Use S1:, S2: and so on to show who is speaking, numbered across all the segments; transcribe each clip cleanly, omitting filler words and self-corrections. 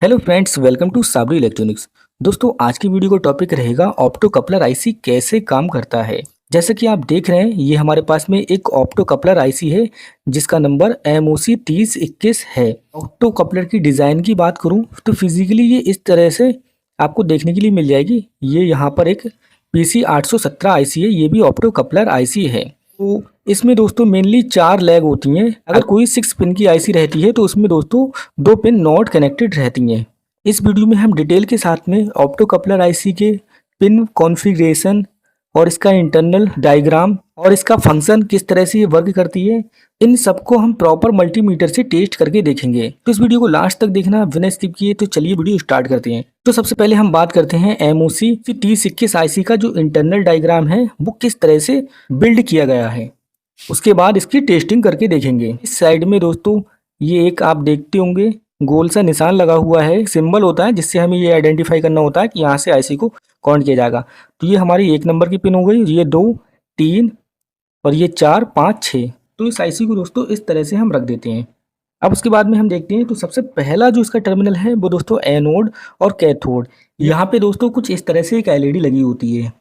S1: Hello friends, welcome to Sabri electronics. दोस्तों, आज की वीडियो का टॉपिक रहेगा ऑप्टो कपलर आईसी कैसे काम करता है। जैसे कि आप देख रहे हैं, ये हमारे पास में एक ऑप्टो कपलर आईसी है जिसका नंबर MOC 3021 है। ऑप्टो कपलर की डिज़ाइन की बात करूं तो फिजिकली ये इस तरह से आपको देखने के लिए मिल जाएगी। ये यहाँ पर एक PC 817 आईसी है, ये भी ऑप्टो कपलर आईसी है। तो इसमें दोस्तों मेनली 4 लैग होती हैं। अगर कोई 6 पिन की आईसी रहती है तो उसमें दोस्तों 2 पिन नॉट कनेक्टेड रहती हैं। इस वीडियो में हम डिटेल के साथ में ऑप्टो कपलर आईसी के पिन कॉन्फ़िगरेशन और इसका इंटरनल डायग्राम और इसका फंक्शन किस तरह से ये वर्क करती है, इन सबको हम प्रॉपर मल्टीमीटर से टेस्ट करके देखेंगे। तो इस वीडियो को लास्ट तक देखना बिना स्किप किए। तो चलिए वीडियो स्टार्ट करते हैं। तो सबसे पहले हम बात करते हैं MOC 3021 आईसी का जो इंटरनल डायग्राम है वो किस तरह से बिल्ड किया गया है। उसके बाद इसकी टेस्टिंग करके देखेंगे। इस साइड में दोस्तों ये एक आप देखते होंगे गोल सा निशान लगा हुआ है, सिंबल होता है जिससे हमें ये आइडेंटिफाई करना होता है कि यहाँ से आईसी को काउंट किया जाएगा। तो ये हमारी 1 नंबर की पिन हो गई, ये 2, 3 और ये 4, 5, 6। तो इस आईसी को दोस्तों इस तरह से हम रख देते हैं। अब उसके बाद में हम देखते हैं तो सबसे पहला जो इसका टर्मिनल है वो दोस्तों एनोड और कैथोड। यहाँ पे दोस्तों कुछ इस तरह से एक एलईडी लगी होती है।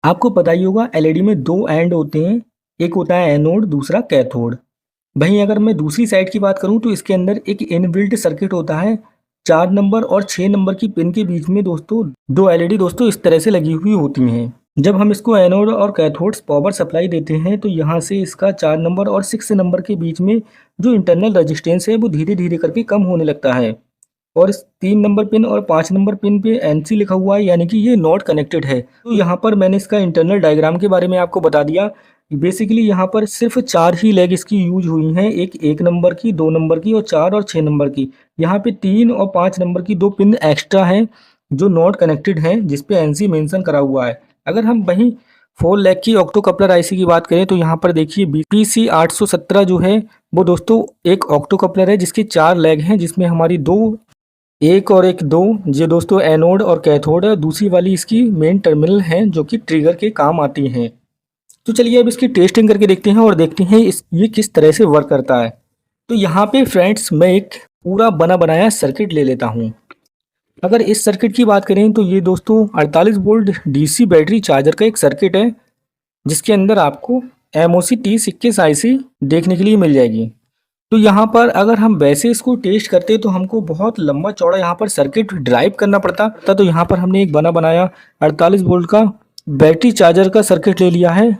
S1: आपको पता ही होगा एलईडी में 2 एंड होते हैं, एक होता है एनोड, दूसरा कैथोड। वहीं अगर मैं दूसरी साइड की बात करूं तो इसके अंदर एक इनबिल्ट सर्किट होता है। 4 नंबर और 6 नंबर की पिन के बीच में दोस्तों 2 एलईडी दोस्तों इस तरह से लगी हुई होती हैं। जब हम इसको एनोड और कैथोड पावर सप्लाई देते हैं तो यहाँ से इसका 4 नंबर और 6 नंबर के बीच में जो इंटरनल रजिस्टेंस है वो धीरे धीरे करके कम होने लगता है। और इस 3 नंबर पिन और 5 नंबर पिन पे NC लिखा हुआ है, यानी कि ये नॉट कनेक्टेड है। तो यहाँ पर मैंने इसका इंटरनल डायग्राम के बारे में आपको बता दिया। बेसिकली यहाँ पर सिर्फ 4 ही लेग इसकी यूज हुई हैं, एक 1 नंबर की, 2 नंबर की और 4 और 6 नंबर की। यहाँ पे 3 और 5 नंबर की 2 पिन एक्स्ट्रा हैं जो नॉट कनेक्टेड हैं, जिस पे NC मेंशन करा हुआ है। अगर हम वहीं 4 लेग की ऑक्टो कपलर आईसी की बात करें तो यहाँ पर देखिए PC 817 जो है वो दोस्तों एक ऑक्टो कपलर है जिसके 4 लेग हैं, जिसमें हमारी 2, एक और एक 2 ये दोस्तों एनोड और कैथोड है। दूसरी वाली इसकी मेन टर्मिनल है जो कि ट्रिगर के काम आती हैं। तो चलिए अब इसकी टेस्टिंग करके देखते हैं और देखते हैं ये किस तरह से वर्क करता है। तो यहाँ पे फ्रेंड्स मैं एक पूरा बना बनाया सर्किट ले लेता हूँ। अगर इस सर्किट की बात करें तो ये दोस्तों 48 वोल्ट DC बैटरी चार्जर का एक सर्किट है जिसके अंदर आपको MOC 3021 आईसी देखने के लिए मिल जाएगी। तो यहाँ पर अगर हम वैसे इसको टेस्ट करते तो हमको बहुत लंबा चौड़ा यहाँ पर सर्किट ड्राइव करना पड़ता। तो यहाँ पर हमने एक बना बनाया 48 वोल्ट का बैटरी चार्जर का सर्किट ले लिया है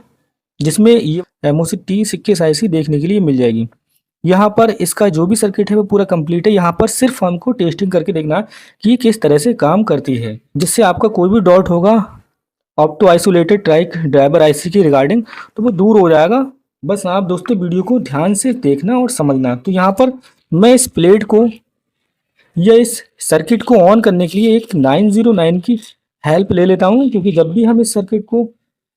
S1: जिसमें ये MOC 3021 आईसी देखने के लिए मिल जाएगी। यहाँ पर इसका जो भी सर्किट है वो पूरा कंप्लीट है। यहाँ पर सिर्फ हमको टेस्टिंग करके देखना है कि ये किस तरह से काम करती है, जिससे आपका कोई भी डाउट होगा opto isolated triac driver IC की रिगार्डिंग तो वो दूर हो जाएगा। बस आप दोस्तों वीडियो को ध्यान से देखना और समझना। तो यहाँ पर मैं इस प्लेट को या इस सर्किट को ऑन करने के लिए एक 909 की हेल्प ले लेता हूँ, क्योंकि जब भी हम इस सर्किट को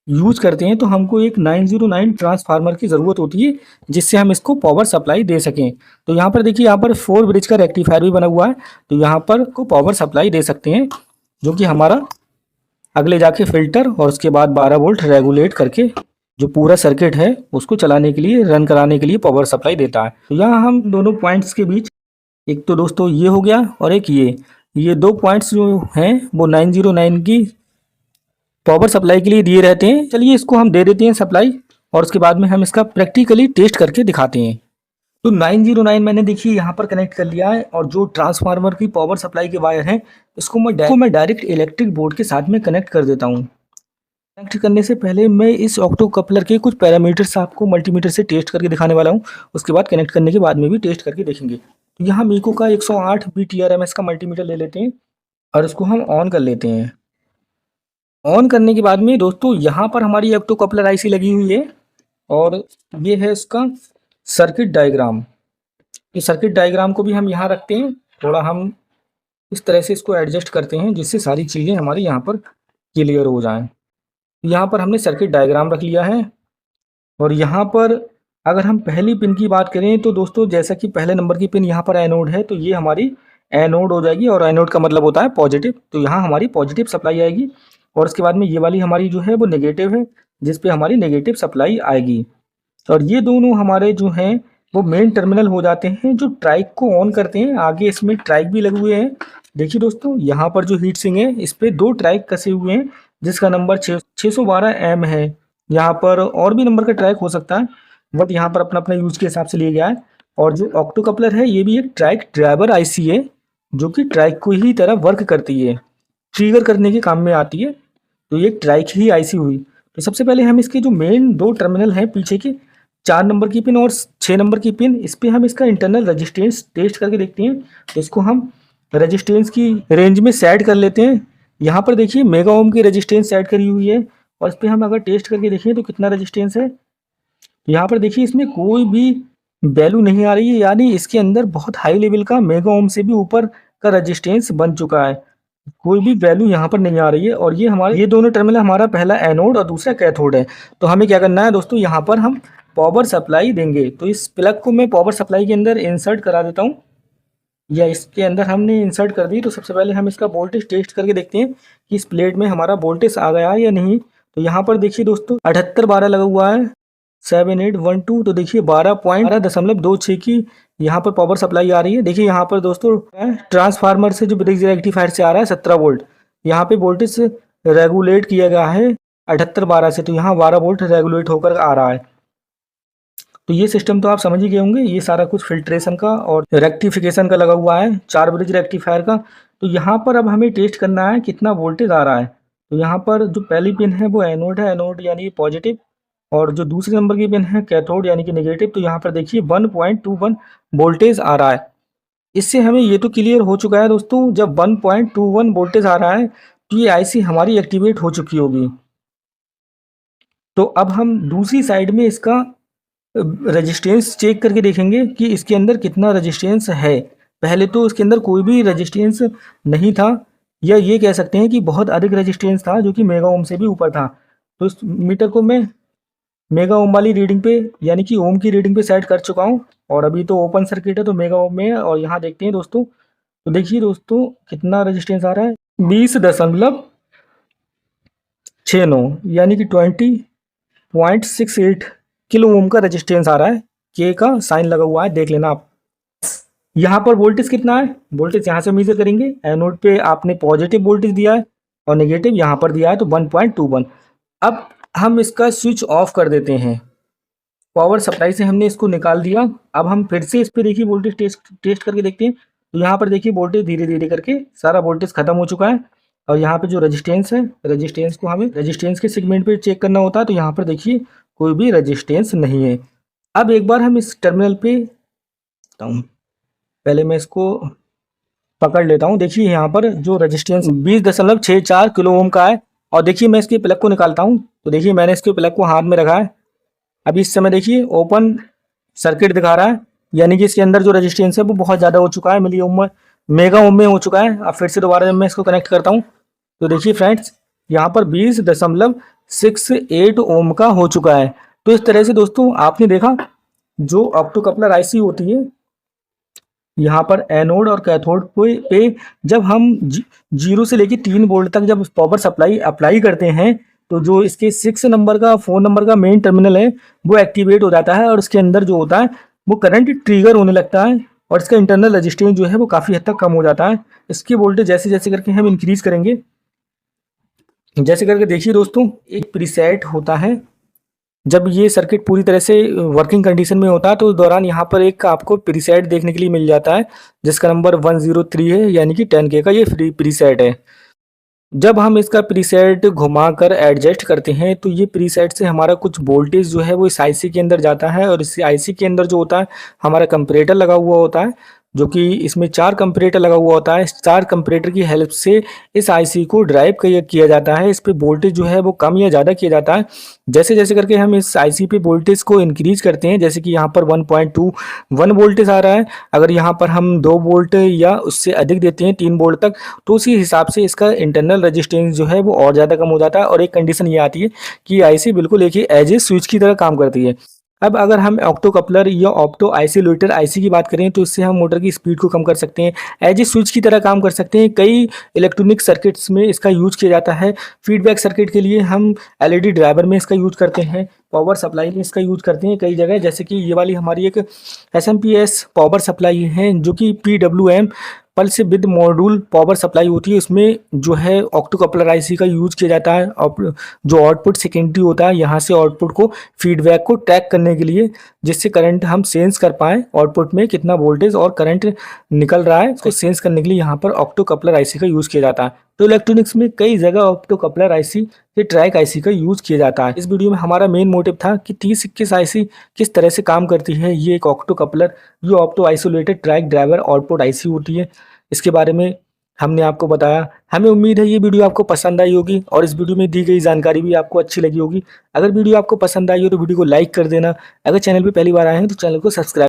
S1: यूज करते हैं तो हमको एक 909 ट्रांसफार्मर की ज़रूरत होती है जिससे हम इसको पावर सप्लाई दे सकें। तो यहाँ पर देखिए, यहाँ पर 4 ब्रिज का रेक्टिफायर भी बना हुआ है, तो यहाँ पर को पावर सप्लाई दे सकते हैं जो कि हमारा अगले जाके फिल्टर और उसके बाद 12 वोल्ट रेगुलेट करके जो पूरा सर्किट है उसको चलाने के लिए, रन कराने के लिए पावर सप्लाई देता है। तो यहाँ हम दोनों पॉइंट्स के बीच, एक तो दोस्तों ये हो गया और एक ये 2 पॉइंट्स जो हैं वो 909 की पावर सप्लाई के लिए दिए रहते हैं। चलिए इसको हम दे देते हैं सप्लाई और उसके बाद में हम इसका प्रैक्टिकली टेस्ट करके दिखाते हैं। तो 909 मैंने देखिए यहाँ पर कनेक्ट कर लिया है और जो ट्रांसफार्मर की पावर सप्लाई के वायर हैं इसको मैं डायरेक्ट इलेक्ट्रिक बोर्ड के साथ में कनेक्ट कर देता हूँ। कनेक्ट करने से पहले मैं इस ऑक्टो कपलर के कुछ पैरामीटर्स आपको मल्टीमीटर से टेस्ट करके दिखाने वाला हूँ। उसके बाद कनेक्ट करने के बाद में भी टेस्ट करके देखेंगे। तो यहाँ मीको का 108 BTRMS का मल्टीमीटर ले लेते हैं और इसको हम ऑन कर लेते हैं। ऑन करने के बाद में दोस्तों यहाँ पर हमारी ऑक्टो कपलर आईसी लगी हुई है और ये है इसका सर्किट डायग्राम। इस सर्किट डायग्राम को भी हम यहाँ रखते हैं, थोड़ा हम इस तरह से इसको एडजस्ट करते हैं जिससे सारी चीज़ें हमारी यहाँ पर क्लियर हो जाएं। यहाँ पर हमने सर्किट डायग्राम रख लिया है और यहाँ पर अगर हम पहली पिन की बात करें तो दोस्तों जैसा कि पहले नंबर की पिन यहाँ पर एनोड है, तो ये हमारी एनोड हो जाएगी और एनोड का मतलब होता है पॉजिटिव। तो यहाँ हमारी पॉजिटिव सप्लाई आएगी और उसके बाद में ये वाली हमारी जो है वो नेगेटिव है जिस पे हमारी नेगेटिव सप्लाई आएगी। और ये दोनों हमारे जो हैं वो मेन टर्मिनल हो जाते हैं जो ट्राइक को ऑन करते हैं। आगे इसमें ट्राइक भी लगे हुए हैं। देखिए दोस्तों, यहाँ पर जो हीट सिंक है इस पे 2 ट्राइक कसे हुए हैं जिसका नंबर 612M है। यहाँ पर और भी नंबर का ट्राइक हो सकता है, बट यहाँ पर अपना अपना यूज के हिसाब से लिया गया है। और जो ऑक्टो कपलर है ये भी एक ट्राइक ड्राइवर आईसी है जो कि ट्राइक को ही तरह वर्क करती है, ट्रिगर करने के काम में आती है। तो ये ट्राइक ही आईसी हुई। तो सबसे पहले हम इसके जो मेन 2 टर्मिनल हैं पीछे के, 4 नंबर की पिन और 6 नंबर की पिन, इस पे हम इसका इंटरनल रेजिस्टेंस टेस्ट करके देखते हैं। तो इसको हम रेजिस्टेंस की रेंज में सेट कर लेते हैं। यहाँ पर देखिए मेगा ओम की रेजिस्टेंस सेट करी हुई है और इस पर हम अगर टेस्ट करके देखें तो कितना रेजिस्टेंस है। यहाँ पर देखिए इसमें कोई भी वैल्यू नहीं आ रही है, यानी इसके अंदर बहुत हाई लेवल का मेगा ओम से भी ऊपर का रेजिस्टेंस बन चुका है। कोई भी वैल्यू यहाँ पर नहीं आ रही है। और ये दोनों टर्मिनल हमारा पहला एनोड और दूसरा कैथोड है। तो हमें क्या करना है दोस्तों, यहाँ पर हम पावर सप्लाई देंगे। तो इस प्लग को मैं पावर सप्लाई के अंदर इंसर्ट करा देता हूँ, या इसके अंदर हमने इंसर्ट कर दी। तो सबसे पहले हम इसका वोल्टेज टेस्ट करके देखते हैं कि इस प्लेट में हमारा वोल्टेज आ गया है या नहीं। तो यहाँ पर देखिए दोस्तों 7812 लगा हुआ है, 7812। तो देखिए 12.26 की यहाँ पर पावर सप्लाई आ रही है। देखिए यहाँ पर दोस्तों ट्रांसफार्मर से जो ब्रिज रेक्टिफायर से आ रहा है 17 वोल्ट, यहाँ पे वोल्टेज रेगुलेट किया गया है 7812 से। तो यहाँ 12 वोल्ट रेगुलेट होकर आ रहा है। तो ये सिस्टम तो आप समझ ही गए होंगे, ये सारा कुछ फिल्ट्रेशन का और रेक्टिफिकेशन का लगा हुआ है, 4 ब्रिज रेक्टिफायर का। तो यहाँ पर अब हमें टेस्ट करना है कितना वोल्टेज आ रहा है। तो यहाँ पर जो पहली पिन है वो एनोड है, एनोड यानी पॉजिटिव, और जो दूसरे नंबर की पिन है कैथोड यानी कि नेगेटिव। तो यहाँ पर देखिए 1.21 वोल्टेज आ रहा है। इससे हमें ये तो क्लियर हो चुका है दोस्तों, जब 1.21 वोल्टेज आ रहा है तो ये आईसी हमारी एक्टिवेट हो चुकी होगी। तो अब हम दूसरी साइड में इसका रेजिस्टेंस चेक करके देखेंगे कि इसके अंदर कितना रेजिस्टेंस है। पहले तो इसके अंदर कोई भी रेजिस्टेंस नहीं था, या ये कह सकते हैं कि बहुत अधिक रेजिस्टेंस था जो कि मेगा ओम से भी ऊपर था। तो इस मीटर को मैं मेगा ओम वाली रीडिंग पे यानी कि ओम की रीडिंग पे सेट कर चुका हूँ, और अभी तो ओपन सर्किट है तो मेगा ओम में है। और यहाँ देखते हैं दोस्तों, तो देखिए दोस्तों कितना रेजिस्टेंस आ रहा है, 20.69 यानी कि 20.68 किलो ओम का रेजिस्टेंस आ रहा है। के का साइन लगा हुआ है, देख लेना आप। यहाँ पर वोल्टेज कितना है, वोल्टेज यहाँ से मेजर करेंगे। एनोड पे आपने पॉजिटिव वोल्टेज दिया है और नेगेटिव यहाँ पर दिया है, तो 1.21। अब हम इसका स्विच ऑफ कर देते हैं, पावर सप्लाई से हमने इसको निकाल दिया। अब हम फिर से इस पर देखिए वोल्टेज टेस्ट करके देखते हैं। तो यहाँ पर देखिए वोल्टेज धीरे धीरे करके सारा वोल्टेज खत्म हो चुका है। और यहाँ पे जो रेजिस्टेंस है, रेजिस्टेंस को हमें रेजिस्टेंस के सेगमेंट पे चेक करना होता है। तो यहाँ पर देखिए कोई भी रेजिस्टेंस नहीं है। अब एक बार हम इस टर्मिनल पे, पहले मैं इसको पकड़ लेता हूँ। देखिए यहाँ पर जो रेजिस्टेंस 20.64 किलो ओम का है। और देखिए मैं इसके प्लग को निकालता हूँ। तो देखिए मैंने इसके प्लग को हाथ में रखा है। अभी इस समय देखिए ओपन सर्किट दिखा रहा है, यानी कि इसके अंदर जो रेजिस्टेंस है वो बहुत ज़्यादा हो चुका है, मिली ओम में, मेगा ओम में हो चुका है। अब फिर से दोबारा जब मैं इसको कनेक्ट करता हूँ तो देखिए फ्रेंड्स यहाँ पर 20.68 ओम का हो चुका है। तो इस तरह से दोस्तों आपने देखा जो ऑप्टो कपलर आईसी होती है, यहाँ पर एनोड और कैथोड पे जब हम 0 से लेकर 3 वोल्ट तक जब पावर सप्लाई अप्लाई करते हैं तो जो इसके 6 नंबर का 4 नंबर का मेन टर्मिनल है वो एक्टिवेट हो जाता है, और उसके अंदर जो होता है वो करंट ट्रिगर होने लगता है, और इसका इंटरनल रेजिस्टेंस जो है वो काफ़ी हद तक कम हो जाता है। इसकी वोल्टेज जैसे जैसे करके हम इंक्रीज करेंगे, जैसे करके देखिए दोस्तों एक प्रीसेट होता है। जब ये सर्किट पूरी तरह से वर्किंग कंडीशन में होता है तो उस दौरान यहाँ पर एक आपको प्रीसेट देखने के लिए मिल जाता है जिसका नंबर 103 है, यानी कि 10K का ये फ्री प्रीसेट है। जब हम इसका प्रीसेट घुमाकर एडजस्ट करते हैं तो ये प्रीसेट से हमारा कुछ वोल्टेज जो है वो इस आईसी के अंदर जाता है, और इस आईसी के अंदर जो होता है हमारा कंपैरेटर लगा हुआ होता है, जो कि इसमें 4 कंपैरेटर लगा हुआ होता है। इस 4 कंपैरेटर की हेल्प से इस आईसी को ड्राइव किया जाता है। इस पे वोल्टेज जो है वो कम या ज़्यादा किया जाता है। जैसे जैसे करके हम इस आईसी पे वोल्टेज को इंक्रीज करते हैं, जैसे कि यहाँ पर 1.21 वोल्टेज आ रहा है, अगर यहाँ पर हम 2 वोल्ट या उससे अधिक देते हैं 3 वोल्ट तक, तो उसी हिसाब से इसका इंटरनल रेजिस्टेंस जो है वो और ज़्यादा कम हो जाता है। और एक कंडीशन ये आती है कि आईसी बिल्कुल एक ही एज ए स्विच की तरह काम करती है। अब अगर हम ऑप्टो कपलर या ऑप्टो आइसोलेटर आईसी की बात करें तो इससे हम मोटर की स्पीड को कम कर सकते हैं, एज ए स्विच की तरह काम कर सकते हैं। कई इलेक्ट्रॉनिक सर्किट्स में इसका यूज किया जाता है। फीडबैक सर्किट के लिए हम एलईडी ड्राइवर में इसका यूज करते हैं, पावर सप्लाई में इसका यूज करते हैं कई जगह, जैसे कि ये वाली हमारी एक एसएमपीएस पावर सप्लाई है जो कि PWM pulse with module power supply होती है। उसमें जो है ऑप्टो कपलर आईसी का यूज किया जाता है। जो आउटपुट सेकेंडरी होता है, यहाँ से आउटपुट को फीडबैक को ट्रैक करने के लिए, जिससे करंट हम सेंस कर पाएँ आउटपुट में कितना वोल्टेज और करंट निकल रहा है, उसको सेंस करने के लिए यहाँ पर ऑप्टो कपलर आईसी का यूज किया जाता है। तो इलेक्ट्रॉनिक्स में कई जगह ऑप्टो कपलर आईसी या ट्रैक आईसी का यूज किया जाता है। इस वीडियो में हमारा मेन मोटिव था कि 3021 आईसी किस तरह से काम करती है। ये एक ऑप्टो कपलर, ये opto isolated track driver output IC होती है, इसके बारे में हमने आपको बताया। हमें उम्मीद है ये वीडियो आपको पसंद आई होगी और इस वीडियो में दी गई जानकारी भी आपको अच्छी लगी होगी। अगर वीडियो आपको पसंद आई हो तो वीडियो को लाइक कर देना। अगर चैनल पे पहली बार आए हैं तो चैनल को सब्सक्राइब